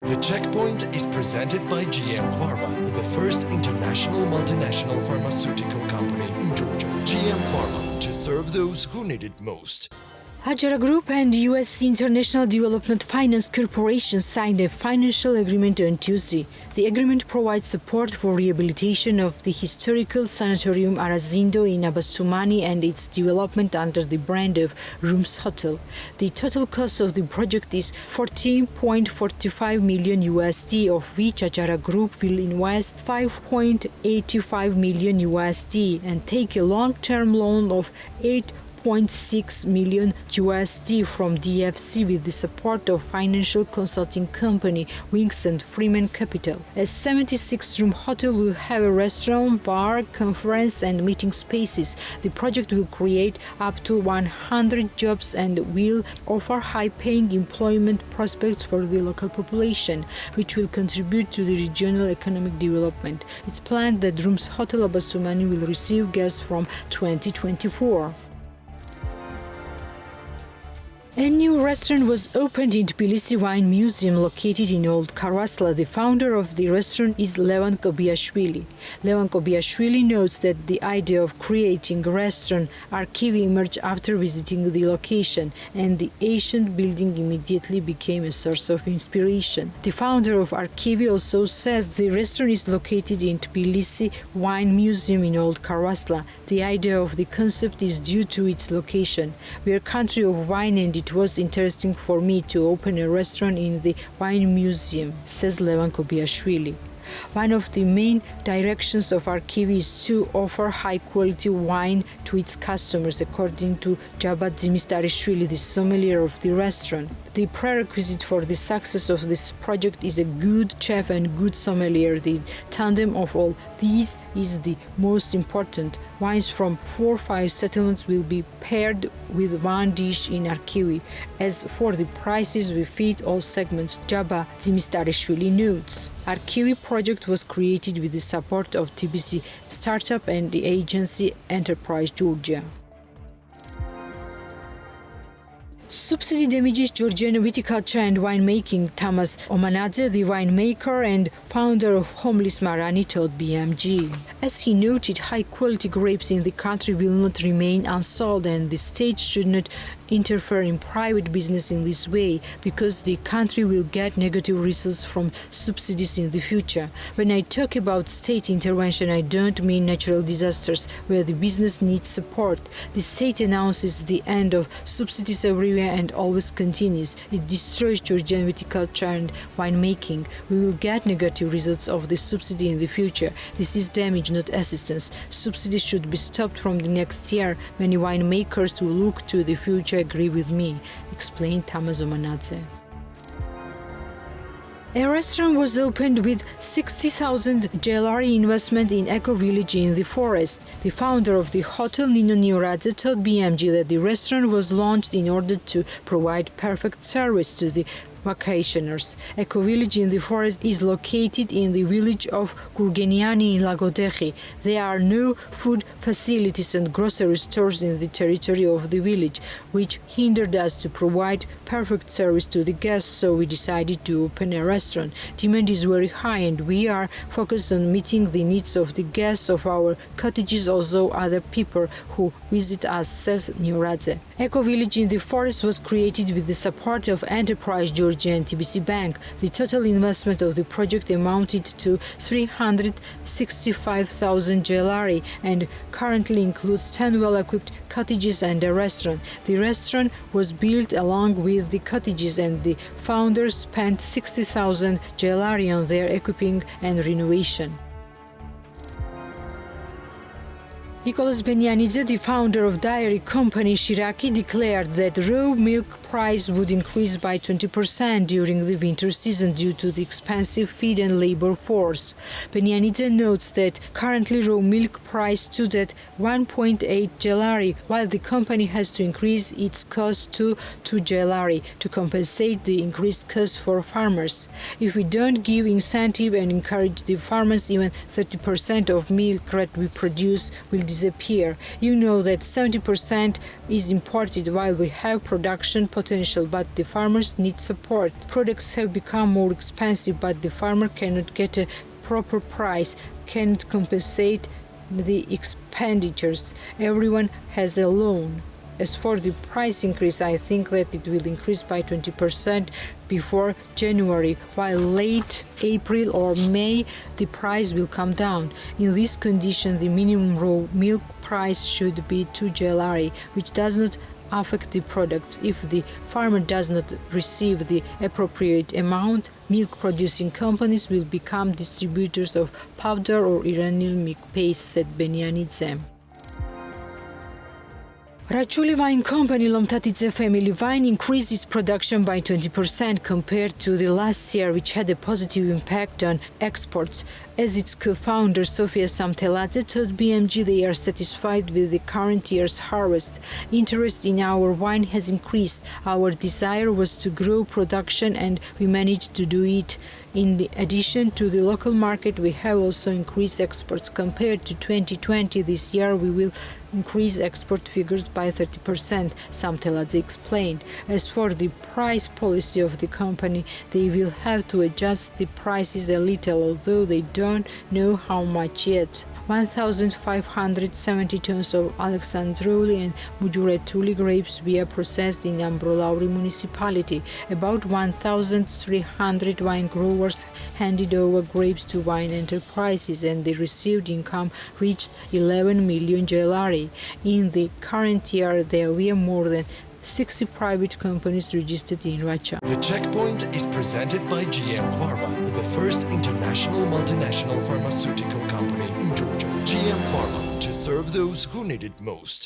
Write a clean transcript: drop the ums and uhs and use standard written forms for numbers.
The checkpoint is presented by GM Pharma, the first international multinational pharmaceutical company in Georgia. GM Pharma, to serve those who need it most. Ajara Group and U.S. International Development Finance Corporation signed a financial agreement on Tuesday. The agreement provides support for rehabilitation of the historical sanatorium Arazindo in Abastumani and its development under the brand of Rooms Hotel. The total cost of the project is $14.45 million USD, of which Ajara Group will invest $5.85 million USD and take a long-term loan of $8.6 million USD from DFC with the support of financial consulting company Wings & Freeman Capital. A 76-room hotel will have a restaurant, bar, conference and meeting spaces. The project will create up to 100 jobs and will offer high-paying employment prospects for the local population, which will contribute to the regional economic development. It's planned that Rooms Hotel Abastumani will receive guests from 2024. A new restaurant was opened in Tbilisi Wine Museum located in Old Karasla. The founder of the restaurant is Levan Kobiashvili. Levan Kobiashvili notes that the idea of creating a restaurant Arkivi emerged after visiting the location, and the ancient building immediately became a source of inspiration. The founder of Arkivi also says the restaurant is located in Tbilisi Wine Museum in Old Karasla. The idea of the concept is due to its location. We are a country of wine and it was interesting for me to open a restaurant in the wine museum, says Levan Kobiashvili. One of the main directions of Arkivi is to offer high-quality wine to its customers, according to Jabat Zimistarishvili, the sommelier of the restaurant. The prerequisite for the success of this project is a good chef and good sommelier. The tandem of all these is the most important. Wines from 4 or 5 settlements will be paired with one dish in Arkivi. As for the prices, we feed all segments, Jaba Zimistarishvili notes. Arkivi project was created with the support of TBC startup and the agency Enterprise Georgia. Subsidy damages Georgian viticulture and winemaking. Tamas Omanadze, the winemaker and founder of Khomlis Marani, told BMG. As he noted, high-quality grapes in the country will not remain unsold and the state should not interfere in private business in this way because the country will get negative results from subsidies in the future. When I talk about state intervention, I don't mean natural disasters where the business needs support. The state announces the end of subsidies everywhere and always continues. It destroys Georgian viticulture and winemaking. We will get negative results of the subsidy in the future. This is damage, not assistance. Subsidies should be stopped from the next year. Many winemakers will look to the future agree with me, explained Tamas Omanadze. A restaurant was opened with 60,000 GLR investment in Eco Village in the forest. The founder of the hotel, Nino Nioradze, told BMG that the restaurant was launched in order to provide perfect service to the vacationers. Eco Village in the forest is located in the village of Gurgeniani in Lagodechi. There are no food facilities and grocery stores in the territory of the village, which hindered us to provide perfect service to the guests, so we decided to open a restaurant. Demand is very high and we are focused on meeting the needs of the guests of our cottages, also other people who visit us, says Nioradze. Eco Village in the forest was created with the support of Enterprise Georgia and TBC Bank. The total investment of the project amounted to 365,000 GLR and currently includes 10 well-equipped cottages and a restaurant. The restaurant was built along with the cottages and the founders spent 60,000 GLR on their equipping and renovation. Nicholas Benyanidze, the founder of dairy company Shiraki, declared that raw milk price would increase by 20% during the winter season due to the expensive feed and labor force. Benyanidze notes that currently raw milk price stood at 1.8 GLR, while the company has to increase its cost to 2 GLR to compensate the increased cost for farmers. If we don't give incentive and encourage the farmers, even 30% of milk that we produce will disappear disappear. You know that 70% is imported while we have production potential, but the farmers need support. Products have become more expensive, but the farmer cannot get a proper price, cannot compensate the expenditures. Everyone has a loan. As for the price increase, I think that it will increase by 20% before January, while late April or May the price will come down. In this condition, the minimum raw milk price should be 2 GLR, which does not affect the products. If the farmer does not receive the appropriate amount, milk producing companies will become distributors of powder or Iranian milk paste, said Benianidze. Rachuli Wine Company Lomtadze family wine increased its production by 20% compared to the last year, which had a positive impact on exports. As its co-founder Sofia Samteladze told BMG, they are satisfied with the current year's harvest. Interest in our wine has increased. Our desire was to grow production and we managed to do it. In addition to the local market, we have also increased exports. Compared to 2020, this year we will increase export figures by 30%, Samteladze explained. As for the price policy of the company, they will have to adjust the prices a little, although they don't know how much yet. 1,570 tons of Alexandruli and Mujuretuli grapes were processed in Ambrolauri municipality. About 1,300 wine growers handed over grapes to wine enterprises, and the received income reached 11 million GLR. In the current year, there were more than 60 private companies registered in Russia. The Checkpoint is presented by GM Pharma, the first international multinational pharmaceutical company in Georgia. GM Pharma, to serve those who need it most.